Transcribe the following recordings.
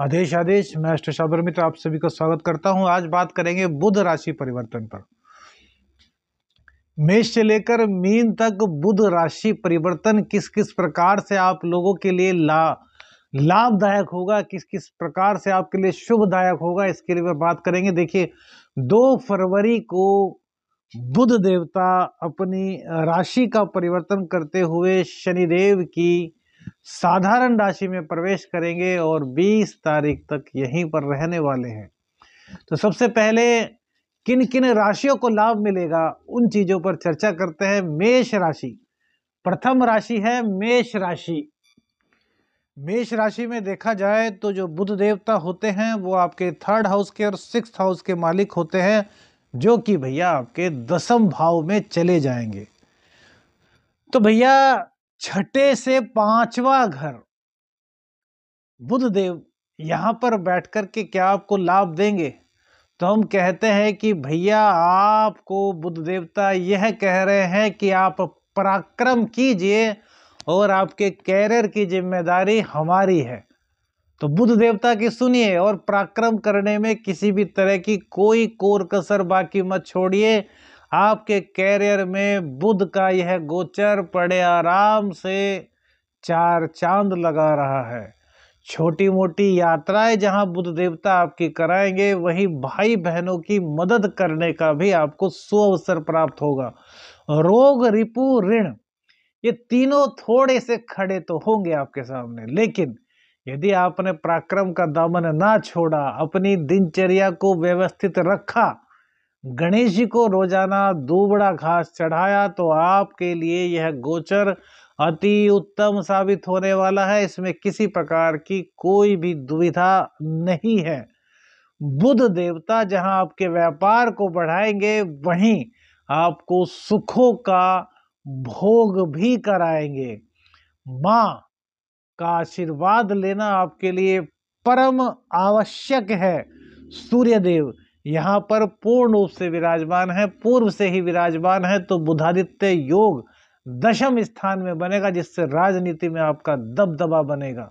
आदेश आदेश। मैं अष्टसाबर मित्र आप सभी का स्वागत करता हूं। आज बात करेंगे बुध राशि परिवर्तन पर। मेष से लेकर मीन तक बुध राशि परिवर्तन किस किस प्रकार से आप लोगों के लिए लाभदायक होगा, किस किस प्रकार से आपके लिए शुभदायक होगा, इसके लिए बात करेंगे। देखिए, 2 फरवरी को बुध देवता अपनी राशि का परिवर्तन करते हुए शनिदेव की साधारण राशि में प्रवेश करेंगे और 20 तारीख तक यहीं पर रहने वाले हैं। तो सबसे पहले किन किन राशियों को लाभ मिलेगा उन चीजों पर चर्चा करते हैं। मेष राशि प्रथम राशि है। मेष राशि मेष राशि में देखा जाए तो जो बुध देवता होते हैं वो आपके 3rd हाउस के और 6th हाउस के मालिक होते हैं, जो कि भैया आपके 10वें भाव में चले जाएंगे। तो भैया 6ठे से 5वां घर बुध देव यहां पर बैठकर के क्या आपको लाभ देंगे? तो हम कहते हैं कि भैया आपको बुध देवता यह कह रहे हैं कि आप पराक्रम कीजिए और आपके कैरियर की जिम्मेदारी हमारी है। तो बुध देवता की सुनिए और पराक्रम करने में किसी भी तरह की कोई कोर कसर बाकी मत छोड़िए। आपके कैरियर में बुध का यह गोचर पड़े आराम से 4 चांद लगा रहा है। छोटी मोटी यात्राएं जहां बुध देवता आपकी कराएंगे, वहीं भाई बहनों की मदद करने का भी आपको सुअवसर प्राप्त होगा। रोग, रिपु, ऋण, ये तीनों थोड़े से खड़े तो होंगे आपके सामने, लेकिन यदि आपने पराक्रम का दामन ना छोड़ा, अपनी दिनचर्या को व्यवस्थित रखा, गणेश जी को रोजाना दूबड़ा घास चढ़ाया, तो आपके लिए यह गोचर अति उत्तम साबित होने वाला है। इसमें किसी प्रकार की कोई भी दुविधा नहीं है। बुध देवता जहां आपके व्यापार को बढ़ाएंगे, वहीं आपको सुखों का भोग भी कराएंगे। मां का आशीर्वाद लेना आपके लिए परम आवश्यक है। सूर्यदेव यहाँ पर पूर्ण रूप से विराजमान है, पूर्व से ही विराजमान है, तो बुधादित्य योग 10वें स्थान में बनेगा, जिससे राजनीति में आपका दबदबा बनेगा।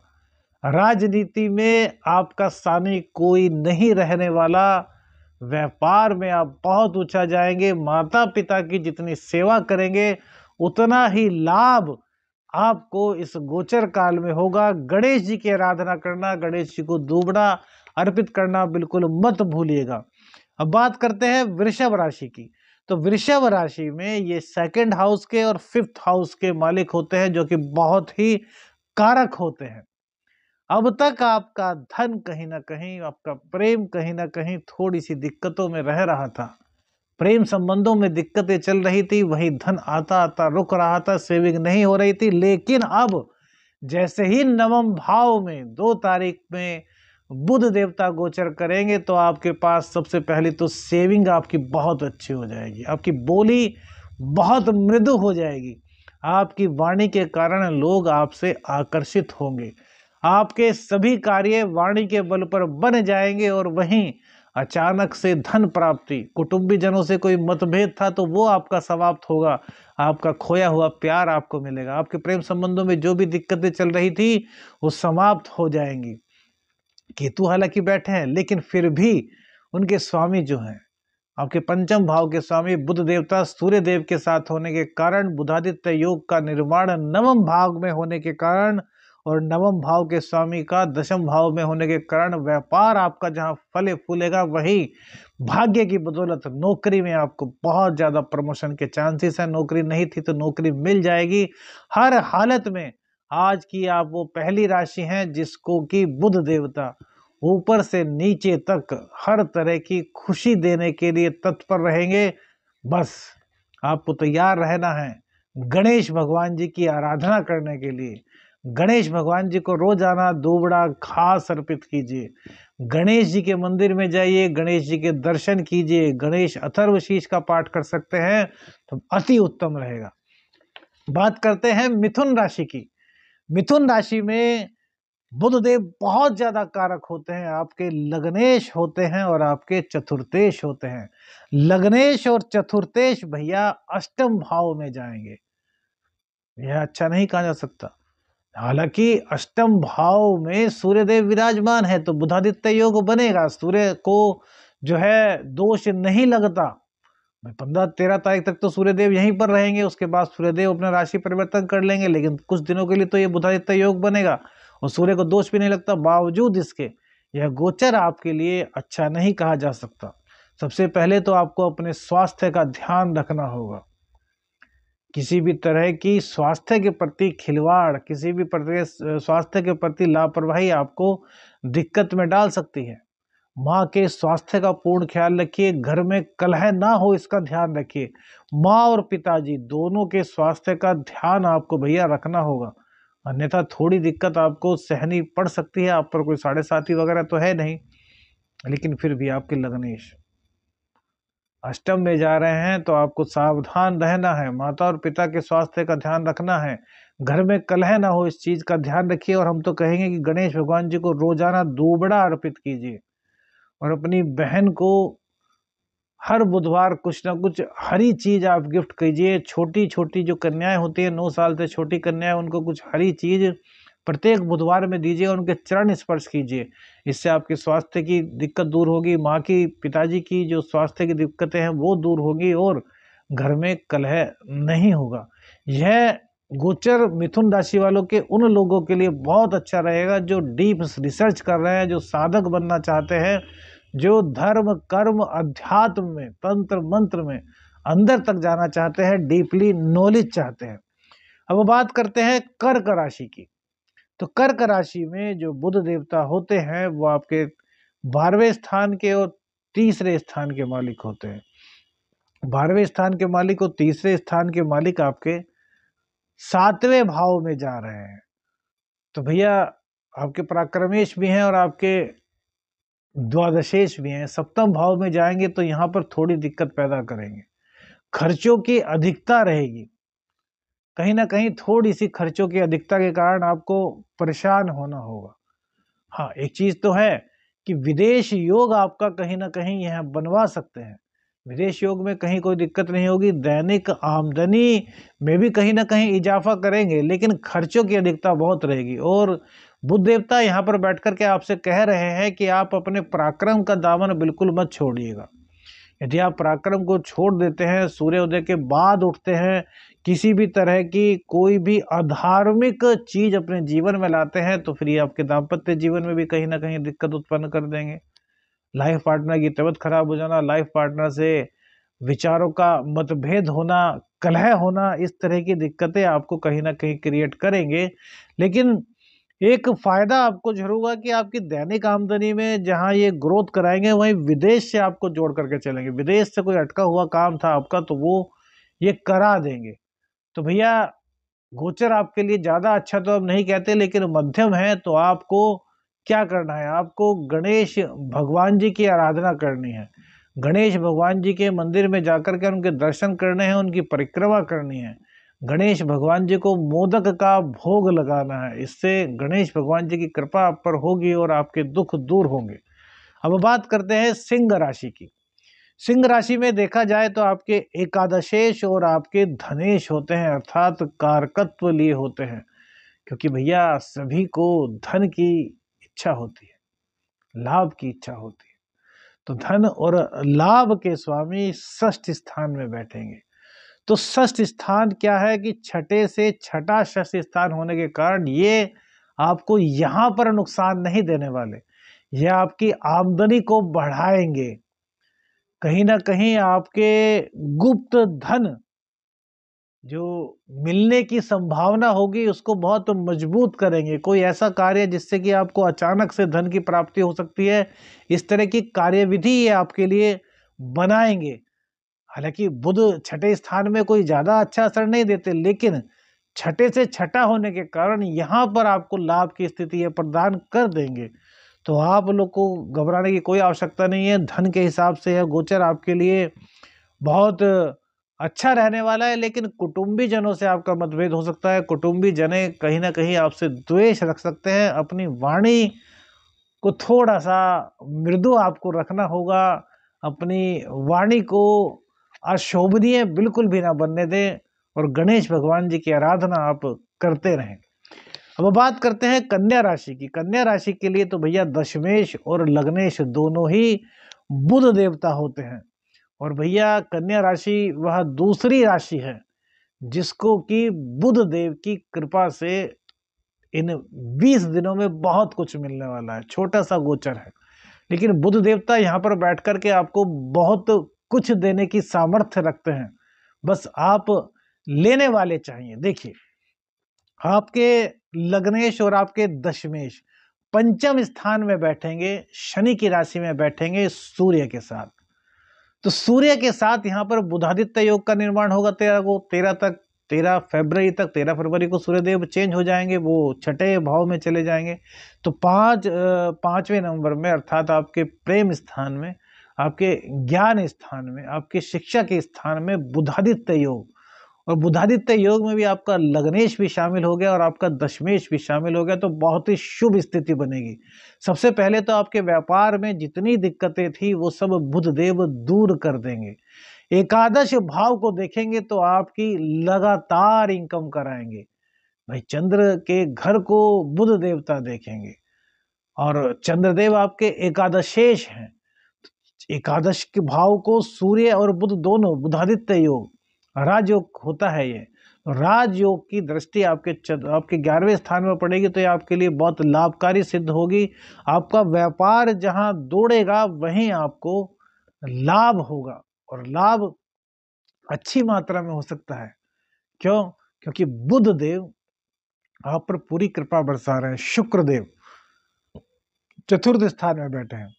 राजनीति में आपका सानी कोई नहीं रहने वाला। व्यापार में आप बहुत ऊंचा जाएंगे। माता पिता की जितनी सेवा करेंगे उतना ही लाभ आपको इस गोचर काल में होगा। गणेश जी की आराधना करना, गणेश जी को दूबड़ा अर्पित करना बिल्कुल मत भूलिएगा। अब बात करते हैं वृषभ राशि की। तो वृषभ राशि में ये 2nd हाउस के और 5th हाउस के मालिक होते हैं, जो कि बहुत ही कारक होते हैं। अब तक आपका धन कहीं ना कहीं, आपका प्रेम कहीं ना कहीं थोड़ी सी दिक्कतों में रह रहा था। प्रेम संबंधों में दिक्कतें चल रही थी, वही धन आता आता रुक रहा था, सेविंग नहीं हो रही थी। लेकिन अब जैसे ही 9वें भाव में 2 तारीख में बुध देवता गोचर करेंगे, तो आपके पास सबसे पहले तो सेविंग आपकी बहुत अच्छी हो जाएगी। आपकी बोली बहुत मृदु हो जाएगी। आपकी वाणी के कारण लोग आपसे आकर्षित होंगे। आपके सभी कार्य वाणी के बल पर बन जाएंगे। और वहीं अचानक से धन प्राप्ति, कुटुंबी जनों से कोई मतभेद था तो वो आपका समाप्त होगा। आपका खोया हुआ प्यार आपको मिलेगा। आपके प्रेम संबंधों में जो भी दिक्कतें चल रही थी वो समाप्त हो जाएंगी। केतु हालांकि बैठे हैं, लेकिन फिर भी उनके स्वामी जो हैं, आपके 5वें भाव के स्वामी बुध देवता सूर्य देव के साथ होने के कारण, बुधादित्य योग का निर्माण 9वें भाव में होने के कारण और 9वें भाव के स्वामी का 10वें भाव में होने के कारण व्यापार आपका जहां फले फूलेगा, वही भाग्य की बदौलत नौकरी में आपको बहुत ज्यादा प्रमोशन के चांसेस हैं। नौकरी नहीं थी तो नौकरी मिल जाएगी। हर हालत में आज की आप वो पहली राशि हैं जिसको कि बुध देवता ऊपर से नीचे तक हर तरह की खुशी देने के लिए तत्पर रहेंगे। बस आपको तैयार रहना है गणेश भगवान जी की आराधना करने के लिए। गणेश भगवान जी को रोजाना दूबड़ा घास अर्पित कीजिए। गणेश जी के मंदिर में जाइए, गणेश जी के दर्शन कीजिए। गणेश अथर्वशीष का पाठ कर सकते हैं तो अति उत्तम रहेगा। बात करते हैं मिथुन राशि की। मिथुन राशि में बुधदेव बहुत ज्यादा कारक होते हैं। आपके लग्नेश होते हैं और आपके चतुर्थेश होते हैं। लग्नेश और चतुर्थेश भैया 8वें भाव में जाएंगे। यह अच्छा नहीं कहा जा सकता। हालांकि अष्टम भाव में सूर्यदेव विराजमान है तो बुधादित्य योग बनेगा, सूर्य को जो है दोष नहीं लगता। 15-13 तारीख तक तो सूर्यदेव यहीं पर रहेंगे, उसके बाद सूर्यदेव अपना राशि परिवर्तन कर लेंगे, लेकिन कुछ दिनों के लिए तो ये बुधादित्य योग बनेगा और सूर्य को दोष भी नहीं लगता। बावजूद इसके यह गोचर आपके लिए अच्छा नहीं कहा जा सकता। सबसे पहले तो आपको अपने स्वास्थ्य का ध्यान रखना होगा। किसी भी तरह की स्वास्थ्य के प्रति खिलवाड़, किसी भी प्रकार स्वास्थ्य के प्रति लापरवाही आपको दिक्कत में डाल सकती है। माँ के स्वास्थ्य का पूर्ण ख्याल रखिए, घर में कलह ना हो इसका ध्यान रखिए। माँ और पिताजी दोनों के स्वास्थ्य का ध्यान आपको भैया रखना होगा, अन्यथा थोड़ी दिक्कत आपको सहनी पड़ सकती है। आप पर कोई 7.5 वगैरह तो है नहीं, लेकिन फिर भी आपके लग्नेश अष्टम में जा रहे हैं तो आपको सावधान रहना है। माता और पिता के स्वास्थ्य का ध्यान रखना है, घर में कलह ना हो इस चीज का ध्यान रखिए। और हम तो कहेंगे कि गणेश भगवान जी को रोजाना दूबड़ा अर्पित कीजिए और अपनी बहन को हर बुधवार कुछ ना कुछ हरी चीज आप गिफ्ट कीजिए। छोटी छोटी जो कन्याएं होती है, 9 साल से छोटी कन्याएं, उनको कुछ हरी चीज प्रत्येक बुधवार में दीजिए, उनके चरण स्पर्श कीजिए। इससे आपके स्वास्थ्य की दिक्कत दूर होगी, माँ की पिताजी की जो स्वास्थ्य की दिक्कतें हैं वो दूर होगी और घर में कलह नहीं होगा। यह गोचर मिथुन राशि वालों के उन लोगों के लिए बहुत अच्छा रहेगा जो डीप रिसर्च कर रहे हैं, जो साधक बनना चाहते हैं, जो धर्म कर्म अध्यात्म में तंत्र मंत्र में अंदर तक जाना चाहते हैं, डीपली नॉलेज चाहते हैं। अब बात करते हैं कर्क राशि की। तो कर्क राशि में जो बुध देवता होते हैं वो आपके 12वें स्थान के और तीसरे स्थान के मालिक होते हैं। 12वें स्थान के मालिक और तीसरे स्थान के मालिक आपके 7वें भाव में जा रहे हैं। तो भैया आपके पराक्रमेश भी हैं और आपके द्वादशेश भी हैं। सप्तम भाव में जाएंगे तो यहाँ पर थोड़ी दिक्कत पैदा करेंगे, खर्चों की अधिकता रहेगी। कहीं ना कहीं थोड़ी सी खर्चों की अधिकता के कारण आपको परेशान होना होगा। हाँ, एक चीज तो है कि विदेश योग आपका कहीं ना कहीं यह बनवा सकते हैं। विदेश योग में कहीं कोई दिक्कत नहीं होगी, दैनिक आमदनी में भी कहीं ना कहीं इजाफा करेंगे, लेकिन खर्चों की अधिकता बहुत रहेगी। और बुध देवता यहाँ पर बैठ कर के आपसे कह रहे हैं कि आप अपने पराक्रम का दामन बिल्कुल मत छोड़िएगा। यदि आप पराक्रम को छोड़ देते हैं, सूर्योदय के बाद उठते हैं, किसी भी तरह की कोई भी अधार्मिक चीज अपने जीवन में लाते हैं, तो फिर ये आपके दाम्पत्य जीवन में भी कहीं ना कहीं दिक्कत उत्पन्न कर देंगे। लाइफ पार्टनर की तबीयत खराब हो जाना, लाइफ पार्टनर से विचारों का मतभेद होना, कलह होना, इस तरह की दिक्कतें आपको कहीं ना कहीं क्रिएट करेंगे। लेकिन एक फायदा आपको जरूर होगा कि आपकी दैनिक आमदनी में जहां ये ग्रोथ कराएंगे वहीं विदेश से आपको जोड़ करके चलेंगे। विदेश से कोई अटका हुआ काम था आपका तो वो ये करा देंगे। तो भैया गोचर आपके लिए ज्यादा अच्छा तो अब नहीं कहते, लेकिन मध्यम है। तो आपको क्या करना है, आपको गणेश भगवान जी की आराधना करनी है। गणेश भगवान जी के मंदिर में जाकर के उनके दर्शन करने हैं, उनकी परिक्रमा करनी है। गणेश भगवान जी को मोदक का भोग लगाना है। इससे गणेश भगवान जी की कृपा आप पर होगी और आपके दुख दूर होंगे। अब बात करते हैं सिंह राशि की। सिंह राशि में देखा जाए तो आपके एकादशेश और आपके धनेश होते हैं, अर्थात कारकत्व लिए होते हैं। क्योंकि भैया सभी को धन की इच्छा होती है, लाभ की इच्छा होती है। तो धन और लाभ के स्वामी षष्ठ स्थान में बैठेंगे। तो षष्ठ स्थान क्या है कि छठे से छठा षष्ठ स्थान होने के कारण ये आपको यहां पर नुकसान नहीं देने वाले, ये आपकी आमदनी को बढ़ाएंगे। कहीं ना कहीं आपके गुप्त धन जो मिलने की संभावना होगी उसको बहुत मजबूत करेंगे। कोई ऐसा कार्य जिससे कि आपको अचानक से धन की प्राप्ति हो सकती है, इस तरह की कार्यविधि ये आपके लिए बनाएंगे। हालांकि बुध छठे स्थान में कोई ज्यादा अच्छा असर नहीं देते, लेकिन छठे से छठा होने के कारण यहाँ पर आपको लाभ की स्थिति ये प्रदान कर देंगे। तो आप लोग को घबराने की कोई आवश्यकता नहीं है। धन के हिसाब से यह गोचर आपके लिए बहुत अच्छा रहने वाला है। लेकिन कुटुंबी जनों से आपका मतभेद हो सकता है। कुटुंबी जने कहीं ना कहीं आपसे द्वेष रख सकते हैं। अपनी वाणी को थोड़ा सा मृदु आपको रखना होगा। अपनी वाणी को अशोभनीय बिल्कुल भी ना बनने दें और गणेश भगवान जी की आराधना आप करते रहें। अब बात करते हैं कन्या राशि की। कन्या राशि के लिए तो भैया दशमेश और लग्नेश दोनों ही बुध देवता होते हैं। और भैया कन्या राशि वह दूसरी राशि है जिसको कि बुध देव की कृपा से इन 20 दिनों में बहुत कुछ मिलने वाला है। छोटा सा गोचर है, लेकिन बुध देवता यहाँ पर बैठ कर के आपको बहुत कुछ देने की सामर्थ्य रखते हैं, बस आप लेने वाले चाहिए। देखिए, आपके लग्नेश और आपके दशमेश पंचम स्थान में बैठेंगे, शनि की राशि में बैठेंगे सूर्य के साथ। तो सूर्य के साथ यहाँ पर बुधादित्य योग का निर्माण होगा 13 तक, 13 फरवरी को सूर्यदेव चेंज हो जाएंगे, वो छठे भाव में चले जाएंगे। तो 5वें नंबर में, अर्थात आपके प्रेम स्थान में, आपके ज्ञान स्थान में, आपके शिक्षा के स्थान में बुधादित्य योग, और बुधादित्य योग में भी आपका लग्नेश भी शामिल हो गया और आपका दशमेश भी शामिल हो गया। तो बहुत ही शुभ स्थिति बनेगी। सबसे पहले तो आपके व्यापार में जितनी दिक्कतें थी वो सब बुधदेव दूर कर देंगे। एकादश भाव को देखेंगे तो आपकी लगातार इनकम कराएंगे। भाई चंद्र के घर को बुध देवता देखेंगे और चंद्रदेव आपके एकादशेश हैं। एकादश के भाव को सूर्य और बुध दोनों, बुधादित्य योग, राजयोग होता है ये। राजयोग की दृष्टि आपके 11वें स्थान में पड़ेगी तो ये आपके लिए बहुत लाभकारी सिद्ध होगी। आपका व्यापार जहां दौड़ेगा वहीं आपको लाभ होगा, और लाभ अच्छी मात्रा में हो सकता है। क्यों? क्योंकि बुध देव आप पर पूरी कृपा बरसा रहे हैं। शुक्र देव चतुर्थ स्थान में बैठे हैं,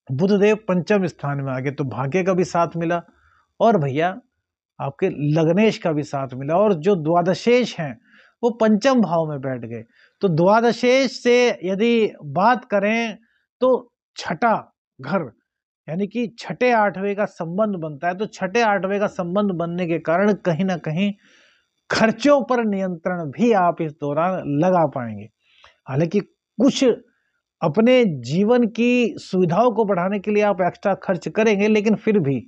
बुधदेव पंचम स्थान में आ गए, तो भाग्य का भी साथ मिला और भैया आपके लग्नेश का भी साथ मिला। और जो द्वादशेश हैं वो पंचम भाव में बैठ गए। तो द्वादशेश से यदि बात करें तो छठा घर, यानी कि छठे आठवें का संबंध बनता है। तो छठे आठवें का संबंध बनने के कारण कहीं ना कहीं खर्चों पर नियंत्रण भी आप इस दौरान लगा पाएंगे। हालांकि कुछ अपने जीवन की सुविधाओं को बढ़ाने के लिए आप एक्स्ट्रा खर्च करेंगे, लेकिन फिर भी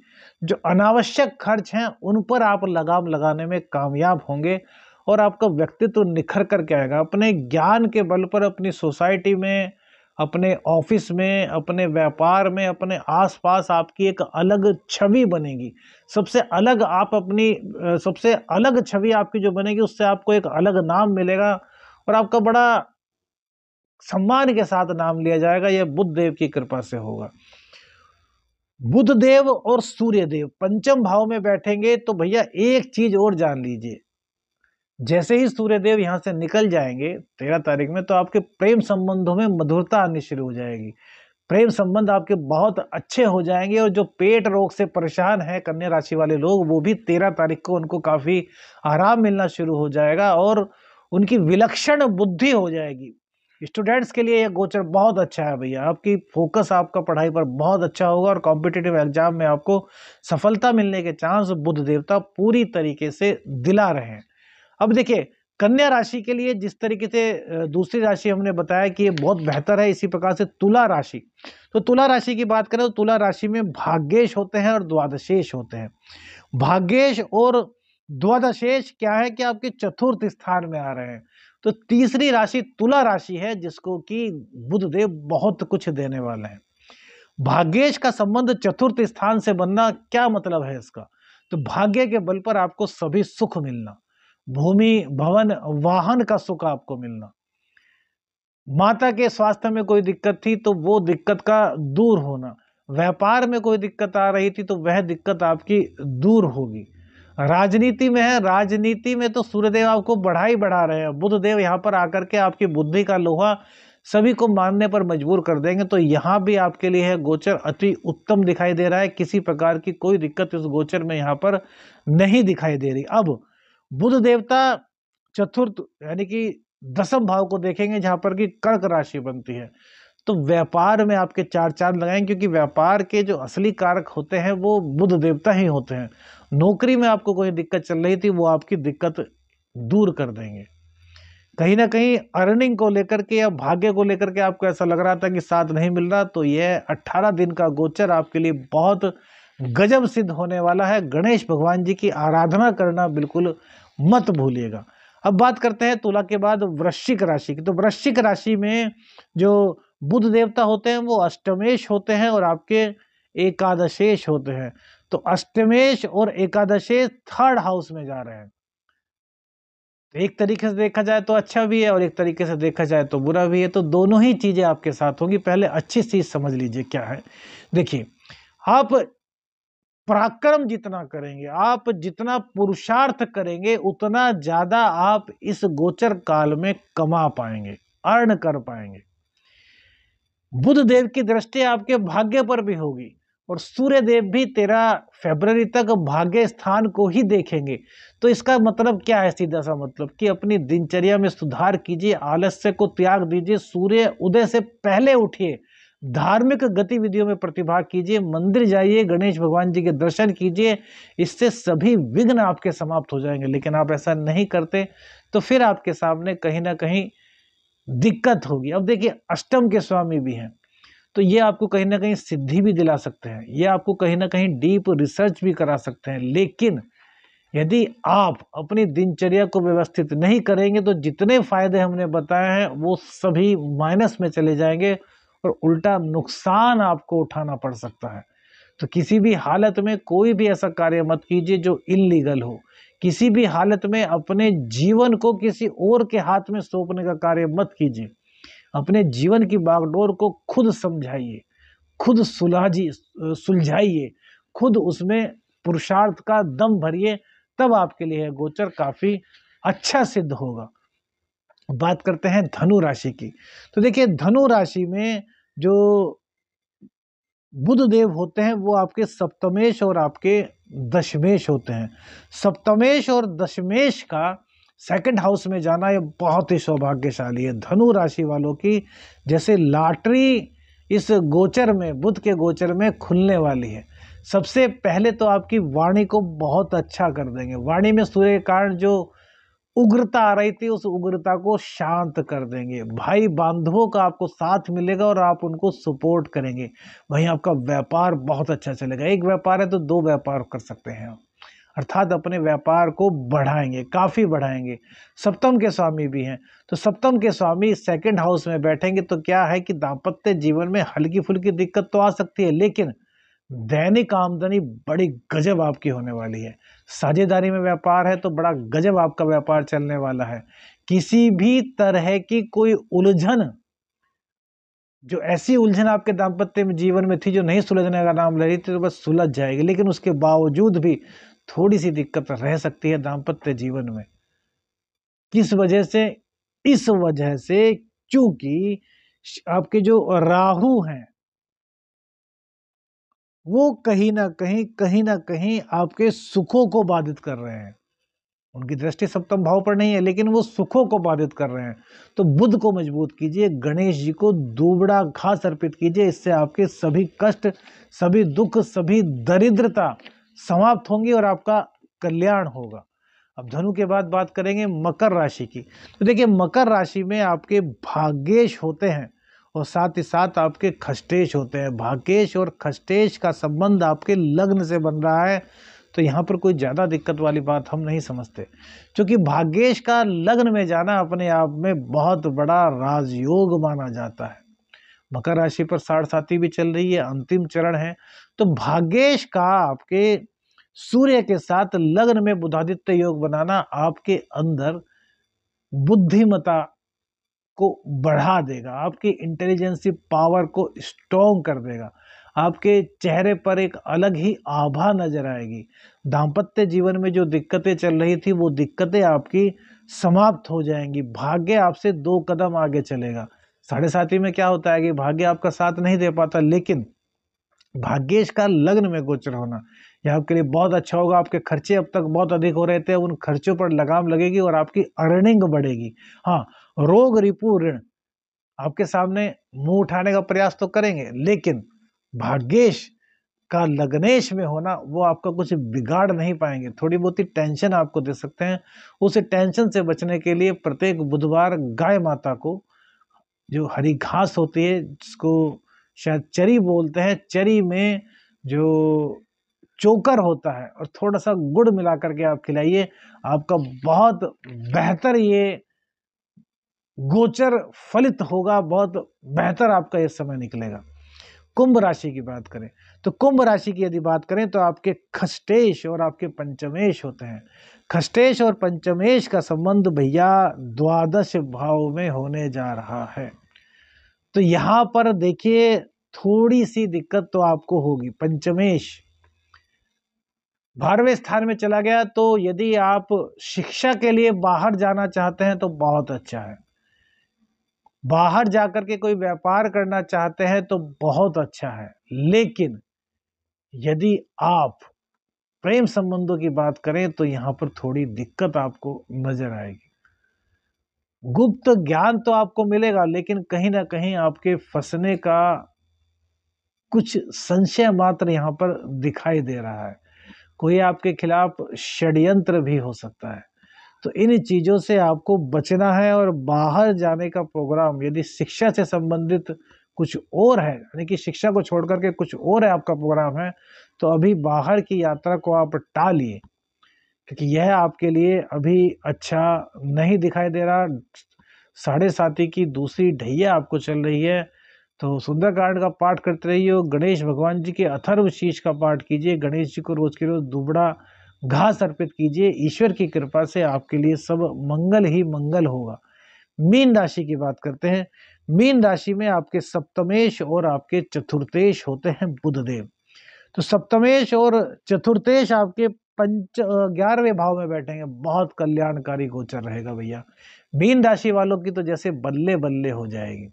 जो अनावश्यक खर्च हैं उन पर आप लगाम लगाने में कामयाब होंगे और आपका व्यक्तित्व निखर करके आएगा। अपने ज्ञान के बल पर अपनी सोसाइटी में, अपने ऑफिस में, अपने व्यापार में, अपने आसपास आपकी एक अलग छवि बनेगी। सबसे अलग छवि आपकी जो बनेगी उससे आपको एक अलग नाम मिलेगा और आपका बड़ा सम्मान के साथ नाम लिया जाएगा। यह बुध देव की कृपा से होगा। बुध देव और सूर्य देव पंचम भाव में बैठेंगे तो भैया एक चीज और जान लीजिए, जैसे ही सूर्य देव यहां से निकल जाएंगे 13 तारीख में, तो आपके प्रेम संबंधों में मधुरता आनी शुरू हो जाएगी। प्रेम संबंध आपके बहुत अच्छे हो जाएंगे और जो पेट रोग से परेशान है कन्या राशि वाले लोग, वो भी 13 तारीख को उनको काफी आराम मिलना शुरू हो जाएगा और उनकी विलक्षण बुद्धि हो जाएगी। स्टूडेंट्स के लिए यह गोचर बहुत अच्छा है भैया। आपकी फोकस आपका पढ़ाई पर बहुत अच्छा होगा और कॉम्पिटिटिव एग्जाम में आपको सफलता मिलने के चांस बुध देवता पूरी तरीके से दिला रहे हैं। अब देखिए, कन्या राशि के लिए जिस तरीके से दूसरी राशि हमने बताया कि ये बहुत बेहतर है, इसी प्रकार से तुला राशि। तो तुला राशि की बात करें तो तुला राशि में भाग्येश होते हैं और द्वादशेश होते हैं। भाग्येश और द्वादशेश क्या है कि आपके चतुर्थ स्थान में आ रहे हैं। तो तीसरी राशि तुला राशि है जिसको कि बुधदेव बहुत कुछ देने वाले हैं। भाग्येश का संबंध चतुर्थ स्थान से बनना क्या मतलब है इसका? तो भाग्य के बल पर आपको सभी सुख मिलना, भूमि, भवन, वाहन का सुख आपको मिलना। माता के स्वास्थ्य में कोई दिक्कत थी तो वो दिक्कत का दूर होना, व्यापार में कोई दिक्कत आ रही थी तो वह दिक्कत आपकी दूर होगी। राजनीति में है, राजनीति में तो सूर्यदेव आपको बढ़ा रहे हैं। बुधदेव यहाँ पर आकर के आपकी बुद्धि का लोहा सभी को मानने पर मजबूर कर देंगे। तो यहाँ भी आपके लिए है गोचर अति उत्तम दिखाई दे रहा है। किसी प्रकार की कोई दिक्कत इस गोचर में यहाँ पर नहीं दिखाई दे रही। अब बुध देवता चतुर्थ यानी कि दसम भाव को देखेंगे जहां पर कि कर्क राशि बनती है। तो व्यापार में आपके चार चांद लगाएंगे, क्योंकि व्यापार के जो असली कारक होते हैं वो बुध देवता ही होते हैं। नौकरी में आपको कोई दिक्कत चल रही थी वो आपकी दिक्कत दूर कर देंगे। कहीं ना कहीं अर्निंग को लेकर के या भाग्य को लेकर के आपको ऐसा लग रहा था कि साथ नहीं मिल रहा, तो यह 18 दिन का गोचर आपके लिए बहुत गजब सिद्ध होने वाला है। गणेश भगवान जी की आराधना करना बिल्कुल मत भूलिएगा। अब बात करते हैं तुला के बाद वृश्चिक राशि की। तो वृश्चिक राशि में जो बुध देवता होते हैं वो अष्टमेश होते हैं और आपके एकादशेश होते हैं। तो अष्टमेश और एकादशेश थर्ड हाउस में जा रहे हैं। तो एक तरीके से देखा जाए तो अच्छा भी है और एक तरीके से देखा जाए तो बुरा भी है। तो दोनों ही चीजें आपके साथ होंगी। पहले अच्छी चीज समझ लीजिए क्या है। देखिए, आप पराक्रम जितना करेंगे, आप जितना पुरुषार्थ करेंगे, उतना ज्यादा आप इस गोचर काल में कमा पाएंगे, अर्न कर पाएंगे। बुध देव की दृष्टि आपके भाग्य पर भी होगी और सूर्य देव भी 13 फरवरी तक भाग्य स्थान को ही देखेंगे। तो इसका मतलब क्या है? सीधा सा मतलब कि अपनी दिनचर्या में सुधार कीजिए, आलस्य को त्याग दीजिए, सूर्य उदय से पहले उठिए, धार्मिक गतिविधियों में प्रतिभाग कीजिए, मंदिर जाइए, गणेश भगवान जी के दर्शन कीजिए। इससे सभी विघ्न आपके समाप्त हो जाएंगे। लेकिन आप ऐसा नहीं करते तो फिर आपके सामने कहीं ना कहीं दिक्कत होगी। अब देखिए, अष्टम के स्वामी भी हैं, तो ये आपको कहीं ना कहीं सिद्धि भी दिला सकते हैं, ये आपको कहीं ना कहीं डीप रिसर्च भी करा सकते हैं। लेकिन यदि आप अपनी दिनचर्या को व्यवस्थित नहीं करेंगे तो जितने फायदे हमने बताए हैं वो सभी माइनस में चले जाएंगे और उल्टा नुकसान आपको उठाना पड़ सकता है। तो किसी भी हालत में कोई भी ऐसा कार्य मत कीजिए जो इलीगल हो। किसी भी हालत में अपने जीवन को किसी और के हाथ में सौंपने का कार्य मत कीजिए। अपने जीवन की बागडोर को खुद समझाइए, खुद सुलझाइए, खुद उसमें पुरुषार्थ का दम भरिए, तब आपके लिए गोचर काफी अच्छा सिद्ध होगा। बात करते हैं धनु राशि की। तो देखिए, धनु राशि में जो बुध देव होते हैं वो आपके सप्तमेश और आपके दशमेश होते हैं। सप्तमेश और दशमेश का सेकंड हाउस में जाना ये बहुत ही सौभाग्यशाली है। धनु राशि वालों की जैसे लॉटरी इस गोचर में, बुध के गोचर में खुलने वाली है। सबसे पहले तो आपकी वाणी को बहुत अच्छा कर देंगे। वाणी में सूर्य के कारण जो उग्रता आ रही थी उस उग्रता को शांत कर देंगे। भाई बांधवों का आपको साथ मिलेगा और आप उनको सपोर्ट करेंगे। वहीं आपका व्यापार बहुत अच्छा चलेगा। एक व्यापार है तो 2 व्यापार कर सकते हैं आप, अर्थात अपने व्यापार को बढ़ाएंगे, काफी बढ़ाएंगे। सप्तम के स्वामी भी हैं, तो सप्तम के स्वामी सेकंड हाउस में बैठेंगे तो क्या है कि दाम्पत्य जीवन में हल्की फुल्की दिक्कत तो आ सकती है, लेकिन दैनिक आमदनी बड़ी गजब आपकी होने वाली है। साझेदारी में व्यापार है तो बड़ा गजब आपका व्यापार चलने वाला है। किसी भी तरह की कोई उलझन, जो ऐसी उलझन आपके दाम्पत्य में जीवन में थी जो नहीं सुलझने का नाम ले रही थी, तो बस सुलझ जाएगी। लेकिन उसके बावजूद भी थोड़ी सी दिक्कत रह सकती है दाम्पत्य जीवन में। किस वजह से? इस वजह से क्योंकि आपके जो राहु हैं वो कहीं ना कहीं आपके सुखों को बाधित कर रहे हैं। उनकी दृष्टि सप्तम भाव पर नहीं है, लेकिन वो सुखों को बाधित कर रहे हैं। तो बुध को मजबूत कीजिए, गणेश जी को दुबड़ा घास अर्पित कीजिए। इससे आपके सभी कष्ट, सभी दुख, सभी दरिद्रता समाप्त होंगी और आपका कल्याण होगा। अब धनु के बाद बात करेंगे मकर राशि की। तो देखिए, मकर राशि में आपके भाग्येश होते हैं और साथ ही साथ आपके खष्टेश होते हैं। भाग्येश और खष्टेश का संबंध आपके लग्न से बन रहा है, तो यहाँ पर कोई ज़्यादा दिक्कत वाली बात हम नहीं समझते, क्योंकि भाग्येश का लग्न में जाना अपने आप में बहुत बड़ा राजयोग माना जाता है। मकर राशि पर 6.7 भी चल रही है, अंतिम चरण है। तो भाग्येश का आपके सूर्य के साथ लग्न में बुधादित्य योग बनाना आपके अंदर बुद्धिमता को बढ़ा देगा, आपकी इंटेलिजेंसी पावर को स्ट्रॉन्ग कर देगा। आपके चेहरे पर एक अलग ही आभा नजर आएगी। दाम्पत्य जीवन में जो दिक्कतें चल रही थी वो दिक्कतें आपकी समाप्त हो जाएंगी। भाग्य आपसे 2 कदम आगे चलेगा। 7.5 में क्या होता है कि भाग्य आपका साथ नहीं दे पाता, लेकिन भाग्येश का लग्न में गोचर होना यह आपके लिए बहुत अच्छा होगा। आपके खर्चे अब तक बहुत अधिक हो रहे थे, उन खर्चों पर लगाम लगेगी और आपकी अर्निंग बढ़ेगी। हाँ, रोग रिपु ऋण आपके सामने मुंह उठाने का प्रयास तो करेंगे, लेकिन भाग्येश का लग्नेश में होना वो आपका कुछ बिगाड़ नहीं पाएंगे। थोड़ी बहुत ही टेंशन आपको दे सकते हैं। उस टेंशन से बचने के लिए प्रत्येक बुधवार गाय माता को जो हरी घास होती है, जिसको शायद चरी बोलते हैं, चरी में जो चोकर होता है और थोड़ा सा गुड़ मिला करके आप खिलाइए, आपका बहुत बेहतर ये गोचर फलित होगा, बहुत बेहतर आपका ये समय निकलेगा। कुंभ राशि की बात करें तो कुंभ राशि की यदि बात करें तो आपके खष्टेश और आपके पंचमेश होते हैं। खष्टेश और पंचमेश का संबंध भैया द्वादश भाव में होने जा रहा है। तो यहां पर देखिए थोड़ी सी दिक्कत तो आपको होगी। पंचमेश 12वें स्थान में चला गया, तो यदि आप शिक्षा के लिए बाहर जाना चाहते हैं तो बहुत अच्छा है। बाहर जाकर के कोई व्यापार करना चाहते हैं तो बहुत अच्छा है। लेकिन यदि आप प्रेम संबंधों की बात करें तो यहां पर थोड़ी दिक्कत आपको नजर आएगी। गुप्त ज्ञान तो आपको मिलेगा, लेकिन कहीं ना कहीं आपके फंसने का कुछ संशय मात्र यहां पर दिखाई दे रहा है। कोई आपके खिलाफ षड्यंत्र भी हो सकता है। तो इन चीजों से आपको बचना है। और बाहर जाने का प्रोग्राम यदि शिक्षा से संबंधित कुछ और है, यानी कि शिक्षा को छोड़ करके कुछ और है आपका प्रोग्राम है, तो अभी बाहर की यात्रा को आप टालिए, क्योंकि यह आपके लिए अभी अच्छा नहीं दिखाई दे रहा। 7.5 की दूसरी ढैया आपको चल रही है। तो सुंदरकांड का पाठ करते रहिए, गणेश भगवान जी के अथर्व शीर्ष का पाठ कीजिए, गणेश जी को रोज के रोज दुबड़ा घास अर्पित कीजिए। ईश्वर की कृपा से आपके लिए सब मंगल ही मंगल होगा। मीन राशि की बात करते हैं। मीन राशि में आपके सप्तमेश और आपके चतुर्थेश होते हैं बुधदेव। तो सप्तमेश और चतुर्थेश आपके 11वें भाव में बैठेंगे। बहुत कल्याणकारी गोचर रहेगा भैया। मीन राशि वालों की तो जैसे बल्ले बल्ले हो जाएगी।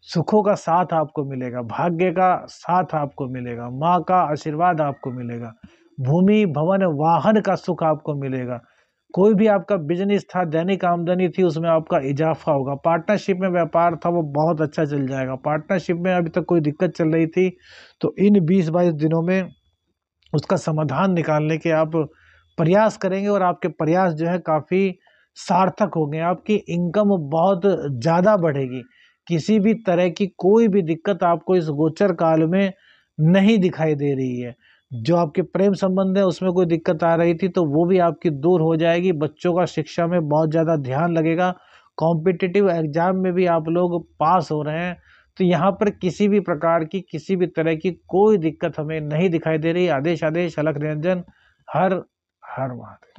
सुखों का साथ आपको मिलेगा, भाग्य का साथ आपको मिलेगा, माँ का आशीर्वाद आपको मिलेगा, भूमि भवन वाहन का सुख आपको मिलेगा। कोई भी आपका बिजनेस था, दैनिक आमदनी थी, उसमें आपका इजाफा होगा। पार्टनरशिप में व्यापार था, वो बहुत अच्छा चल जाएगा। पार्टनरशिप में अभी तक कोई दिक्कत चल रही थी, तो इन 20-22 दिनों में उसका समाधान निकालने के आप प्रयास करेंगे और आपके प्रयास जो है काफ़ी सार्थक होंगे। आपकी इनकम बहुत ज़्यादा बढ़ेगी। किसी भी तरह की कोई भी दिक्कत आपको इस गोचर काल में नहीं दिखाई दे रही है। जो आपके प्रेम संबंध है उसमें कोई दिक्कत आ रही थी तो वो भी आपकी दूर हो जाएगी। बच्चों का शिक्षा में बहुत ज़्यादा ध्यान लगेगा। कॉम्पिटिटिव एग्जाम में भी आप लोग पास हो रहे हैं, तो यहाँ पर किसी भी प्रकार की किसी भी तरह की कोई दिक्कत हमें नहीं दिखाई दे रही। आदेश आदेश अलख निरंजन। हर हर महादेव।